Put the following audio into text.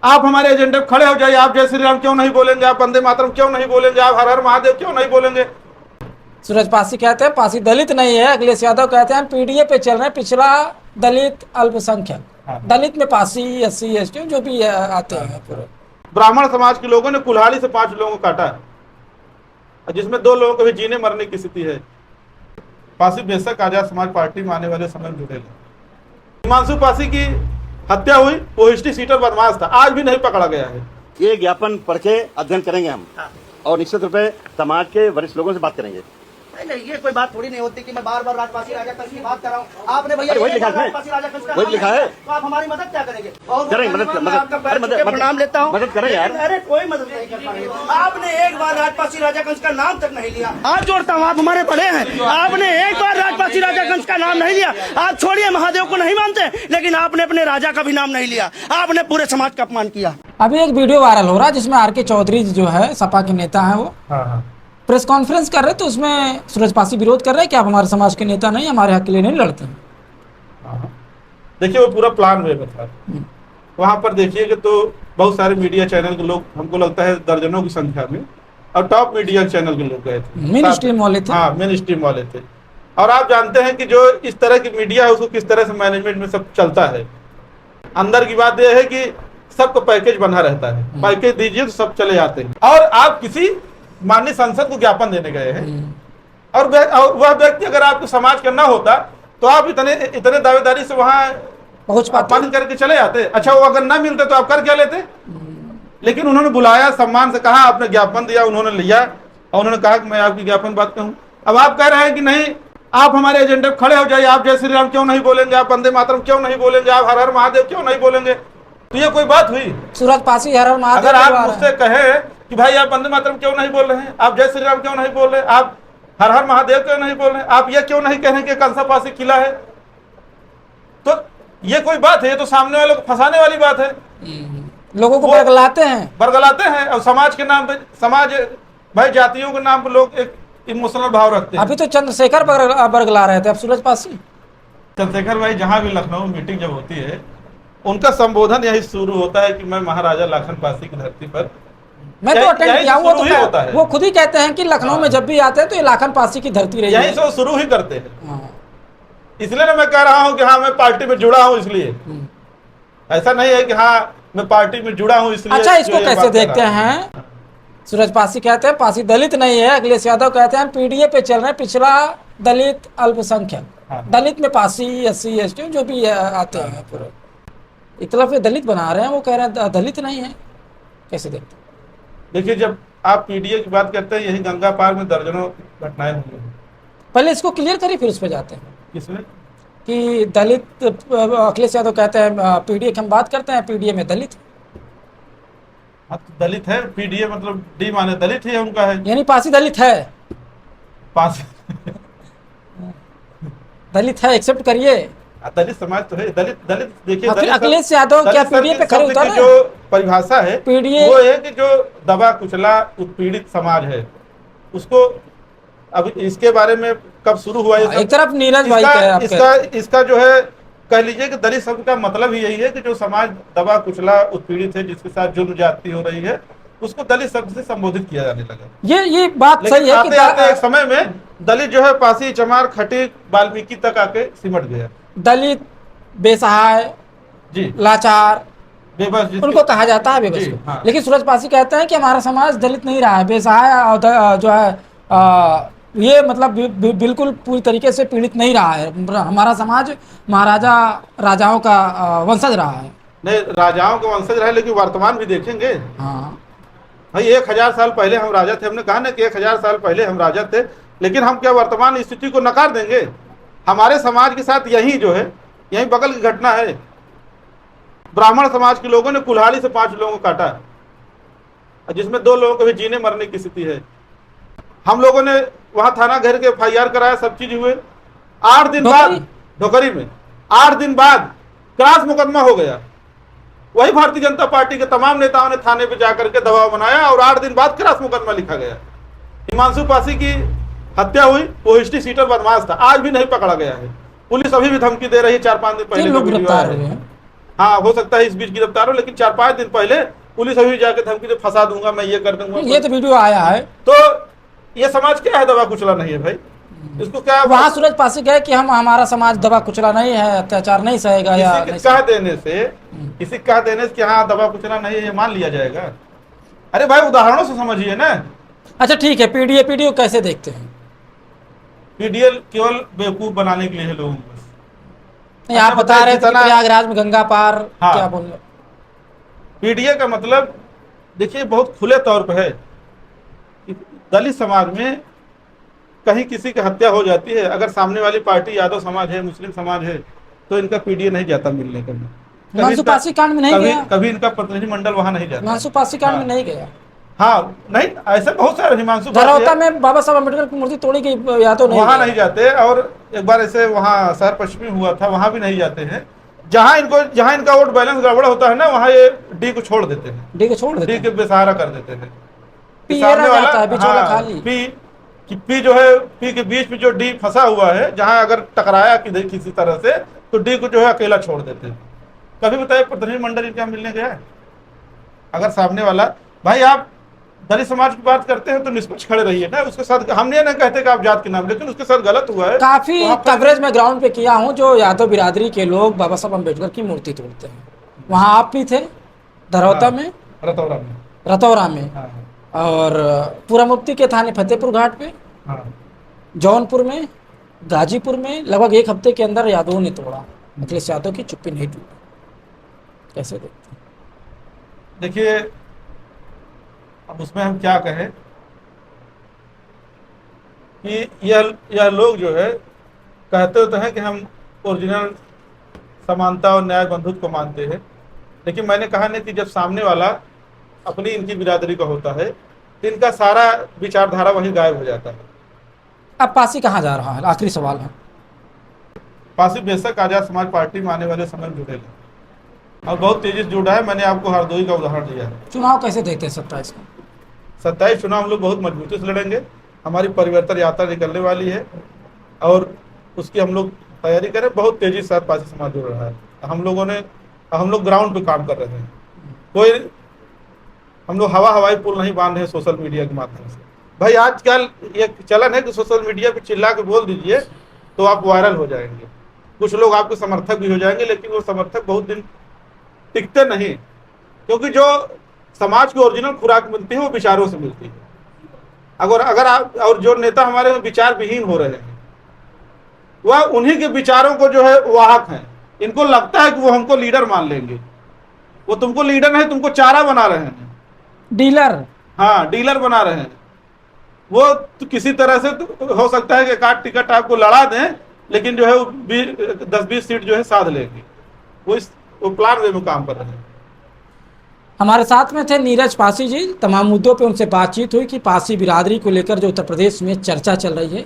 आप हमारे एजेंडे पे खड़े हो जाइए। आप जय श्री राम क्यों नहीं बोलेंगे? आप वंदे मातरम क्यों नहीं बोलेंगे? आप हर हर महादेव क्यों नहीं बोलेंगे? सूरज पासी कहते हैं पासी दलित नहीं है, अखिलेश यादव कहते हैं पीडीए पे चल रहे हैं, पिछड़ा दलित अल्पसंख्यक। दलित में पासी, एससी, एसटी जो भी आते हैं पूरे। ब्राह्मण समाज के लोगों ने कुल्हाड़ी से 5 लोगों को काटा, जिसमें 2 लोगों को भी जीने मरने की स्थिति है। पासी बेशक आजाद समाज पार्टी में आने वाले समय में जुड़ेगा। हिमांशु पासी की हत्या हुई, वो हिस्ट्री सीटर बदमाश था, आज भी नहीं पकड़ा गया है। ये ज्ञापन पढ़ के अध्ययन करेंगे हम और निश्चित रूप से समाज के वरिष्ठ लोगों से बात करेंगे। नहीं, ये कोई बात थोड़ी नहीं होती कि मैं बार बार राजपासी राजा कंस की बात कर रहा हूँ। आपने भैया वही लिखा है, राजपासी राजा कंस का वही लिखा है, तो आप हमारी मदद क्या करेंगे? करेंगे मदद प्रणाम लेता हूँ, मदद करें यार। अरे कोई मदद नहीं कर पाएंगे। आपने एक बार राजपासी राजा कंस का नाम तक नहीं लिया। हाथ जोड़ता हूँ, आप हमारे बड़े हैं, आपने एक बार राजपासी राजा कंस का नाम नहीं लिया। आप छोड़िए महादेव को नहीं मानते, लेकिन आपने अपने राजा का भी नाम नहीं लिया। आपने पूरे समाज का अपमान किया। अभी एक वीडियो वायरल हो रहा है जिसमें आर के चौधरी जो है सपा के नेता है, वो प्रेस कॉन्फ्रेंस कर रहे, तो उसमें सूरज पासी विरोध कर रहे हैं कि आप हमारे समाज के नेता नहीं, हमारे हक के लिए नहीं लड़ते। देखिए वो पूरा प्लान वे में था। वहां पर देखिए कि तो बहुत सारे मीडिया चैनल के लोग, हमको लगता है दर्जनों की संख्या में, और टॉप मीडिया चैनल के लोग गए थे, मेन स्ट्रीम वाले थे। हाँ, मेन स्ट्रीम वाले थे। और आप जानते हैं कि जो इस तरह की मीडिया है उसको किस तरह से मैनेजमेंट में सब चलता है। अंदर की बात यह है कि सबको पैकेज बना रहता है, पैकेज दीजिए तो सब चले जाते हैं। और आप किसी माननीय संसद को ज्ञापन देने गए हैं, और वह व्यक्ति अगर आपको समाज का ना होता तो आप इतने दावेदारी से वहां अपमान करके चले जाते। अच्छा, वो अगर ना मिलते तो आप कर क्या लेते? लेकिन उन्होंने बुलाया, सम्मान से कहा, आपने ज्ञापन दिया, उन्होंने लिया और उन्होंने कहा कि मैं आपकी ज्ञापन बात कहूँ। अब आप कह रहे हैं कि नहीं, आप हमारे एजेंडे पे खड़े हो जाइए। आप जय श्री राम क्यों नहीं बोलेंगे? आप वंदे मातरम क्यों नहीं बोलेंगे? आप हर हर महादेव क्यों नहीं बोलेंगे? तो ये कोई बात हुई? सूरज पासी हर हर महादेव, अगर आप मुझसे कहे कि भाई आप वंदे मातरम क्यों नहीं बोल रहे हैं, आप जय श्री राम क्यों नहीं बोल रहे, आप हर हर महादेव क्यों नहीं बोल रहे, आप ये क्यों नहीं कह रहे कि कंसा पासी किला है, तो ये कोई बात है? ये तो सामने वालों को फंसाने वाली बात है। लोगों को बरगलाते हैं और समाज के नाम पे, समाज भाई जातियों के नाम पे लोग एक इमोशनल भाव रखते हैं। अभी तो चंद्रशेखर बरगला रहे थे, अब सूरज पासी। चंद्रशेखर भाई जहां भी लखनऊ मीटिंग जब होती है, उनका संबोधन यही शुरू होता है कि मैं महाराजा लाखन पासी की धरती पर, मैं तो अटेंड किया हूं, वो खुद ही कहते हैं कि लखनऊ में जब भी आते हैं तो ये लाखन पासी की धरती रही है, यहीं से वो शुरू ही करते हैं। इसलिए ना मैं कह रहा हूं कि हाँ मैं पार्टी में जुड़ा हूं, इसलिए ऐसा नहीं है कि हाँ मैं पार्टी में जुड़ा हूं इसलिए। अच्छा, इसको कैसे देखते हैं? सूरज पासी कहते हैं पासी दलित नहीं है, अखिलेश यादव कहते हैं पीडीए पे चल रहे हैं, पिछड़ा दलित अल्पसंख्यक। दलित में पासी, एससी, एसटी जो भी आते हैं पूरे। एक तरफ ये दलित बना रहे हैं, वो कह रहे हैं दलित नहीं है, कैसे देखते हैं? देखिए, जब आप पीडीए की बात करते हैं, यही गंगा पार में दर्जनों घटनाएं हुई हैं। पहले इसको क्लियर करिए, फिर उस पर जाते हैं। किसमें? कि दलित, अखिलेश यादव कहते हैं पीडीए की हम बात करते हैं, पीडीए में दलित। दलित है पीडीए, मतलब डी माने दलित ही उनका है, यानी पासी दलित है। पासी दलित है, एक्सेप्ट करिए। दलित समाज तो है। दलित देखिए, अखिलेश यादव क्या पीडीए पे खड़े उतर रहे हैं? जो परिभाषा है पीडीए वो है कि जो दबा कुचला उत्पीड़ित समाज है उसको, अब इसके बारे में कब शुरू हुआ ये? एक तरफ नीरज भाई इसका जो है, कह लीजिए कि दलित शब्द का मतलब ही यही है कि जो समाज दबा कुचला उत्पीड़ित है, जिसके साथ जुल्म ज्यादती हो रही है, उसको दलित शब्द से संबोधित किया जाने लगा। ये बात सही है कि आते एक समय में दलित जो है पासी, चमार, खटीक, वाल्मीकि तक आके सिमट गया। दलित बेसहाय जी, लाचार, बेबस उनको कहा जाता है, बेबस को। हाँ। लेकिन सूरज पासी कहते हैं कि हमारा समाज दलित नहीं रहा है, बेसहाय और जो है ये मतलब बिल्कुल पूरी तरीके से पीड़ित नहीं रहा है। हमारा समाज महाराजा राजाओं का वंशज रहा है। नहीं, राजाओं का वंशज रहा है, लेकिन वर्तमान भी देखेंगे। हाँ भाई, 1000 साल पहले हम राजा थे। हमने कहा ना कि 1000 साल पहले हम राजा थे, लेकिन हम क्या वर्तमान स्थिति को नकार देंगे? हमारे समाज के साथ यही जो है, यही बगल की घटना है। ब्राह्मण समाज के लोगों ने कुल्हाड़ी से 5 लोगों को काटा, जिसमें 2 लोगों को भी जीने मरने की स्थिति है। हम लोगों ने वहां थाना घेर के FIR कराया, सब चीज हुए। 8 दिन बाद ढोकरी में 8 दिन बाद क्रॉस मुकदमा हो गया। वही भारतीय जनता पार्टी के तमाम नेताओं ने थाने पे जाकर के दबाव बनाया और 8 दिन बाद क्रॉस मुकदमा लिखा गया। हिमांशु पासी की हत्या हुई, वो हिस्ट्री सीटर बदमाश था, आज भी नहीं पकड़ा गया है। पुलिस अभी भी धमकी दे रही है। 4-5 दिन पहले हाँ हो सकता है इस बीच गिरफ्तार हो, लेकिन 4-5 दिन पहले पुलिस अभी जाके धमकी दे फंसा दूंगा, मैं ये कर दूंगा। ये तो वीडियो आया है। तो ये समाज क्या है, दबा कुचला नहीं है भाई, इसको क्या वहाँ सूरज पासी कहे कि हमारा समाज दबा कुचला नहीं है, अत्याचार नहीं सहेगा, या किसी कह देने से कि हाँ दबा कुचला नहीं है ये मान लिया जाएगा? अरे भाई उदाहरणों से समझिए ना। अच्छा ठीक है, पीडीए कैसे देखते हैं? पीडीएल केवल बेवकूफ बनाने के लिए है लोगों को। नहीं, आप बता रहे थे कि प्रयागराज में गंगा पार, हाँ, क्या बोल रहे? पीडीए का मतलब देखिए बहुत खुले तौर पे है। दलित समाज में कहीं किसी की हत्या हो जाती है, अगर सामने वाली पार्टी यादव समाज है, मुस्लिम समाज है, तो इनका पीडीए नहीं जाता मिलने का। हिमांशु पासी कांड में नहीं गया, कभी इनका प्रतिनिधिमंडल वहां नहीं जाता। हिमांशु पासी कांड में नहीं गया। हाँ नहीं, ऐसे बहुत सारे हिमांशु धरौता में बाबा साहब अम्बेडकर की मूर्ति तोड़ी गई, या तो नहीं वहां नहीं जाते। और एक बार ऐसे वहां शहर पश्चिमी हुआ था, वहां भी नहीं जाते हैं। जहां इनका वोट बैलेंस गड़बड़ होता है ना, वहां ये डी को छोड़ देते हैं, डी के बेसहारा कर देते हैं। सामने वाला पी जो है, पी के बीच में जो डी फंसा हुआ है, जहां अगर टकराया किसी तरह से, तो डी को जो है अकेला छोड़ देते हैं। कभी बताइए प्रतिनिधिमंडल क्या मिलने गया है? अगर सामने वाला, भाई आप दलित समाज की बात करते हैं तो निष्पक्ष खड़े रहिए ना उसके साथ। हम ये नहीं कहते कि आप जात के नाम, लेकिन उसके साथ गलत हुआ है। काफी कवरेज में ग्राउंड पे किया हूँ, जो यादव बिरादरी के लोग बाबा साहब अम्बेडकर की मूर्ति तोड़ते हैं। वहाँ आप भी थे धरौता में, रतौरा में, और पूरा मुफ्ती के थाने फतेहपुर घाट पे, जौनपुर में, गाजीपुर में लगभग 1 हफ्ते के अंदर यादवों ने तोड़ा। अखिलेश यादव की चुप्पी नहीं टूटी। कैसे देखते हैं? देखिए अब उसमें हम क्या कहें कि यह लोग जो है कहते तो हैं कि हम ओरिजिनल समानता और न्याय बंधुत्व को मानते हैं, लेकिन मैंने कहा नहीं कि जब सामने वाला अपनी इनकी बिरादरी का होता है तो इनका सारा विचारधारा वहीं गायब हो जाता है। अब पासी कहाँ जा रहा है? आखिरी सवाल है। पासी बेशक आजाद समाज पार्टी में आने वाले समय में जुड़ेगा और बहुत तेजी से जुड़ा है। मैंने आपको हरदोई का उदाहरण दिया है। चुनाव कैसे देखते हैं 27 चुनाव हम लोग बहुत मजबूती से लड़ेंगे। हमारी परिवर्तन यात्रा निकलने वाली है और उसकी हम लोग तैयारी करें। बहुत तेजी से साथ पासी समाज जुड़ रहा है। हम लोग ग्राउंड पे काम कर रहे हैं। कोई हम लोग हवाई पुल नहीं बांध रहे सोशल मीडिया के माध्यम से। भाई आजकल ये चलन है कि सोशल मीडिया पे चिल्ला के बोल दीजिए तो आप वायरल हो जाएंगे। कुछ लोग आपके समर्थक भी हो जाएंगे, लेकिन वो समर्थक बहुत दिन टिकते नहीं, क्योंकि जो समाज की ओरिजिनल खुराक मिलती है वो विचारों से मिलती है। अगर आप और जो नेता हमारे में विचार विहीन हो रहे हैं, वह उन्हीं के विचारों को जो है वाहक हैं। इनको लगता है कि वो हमको लीडर मान लेंगे। वो तुमको लीडर नहीं, तुमको चारा बना रहे हैं, डीलर। हाँ, डीलर बना रहे हैं। वो तो किसी तरह से तो हो सकता है कि काट टिकट आपको लड़ा दें, लेकिन जो है 10-20 सीट जो है साध लेंगे। वो प्लान वे में काम कर रहे हैं। हमारे साथ में थे नीरज पासी जी। तमाम मुद्दों पे उनसे बातचीत हुई कि पासी बिरादरी को लेकर जो उत्तर प्रदेश में चर्चा चल रही है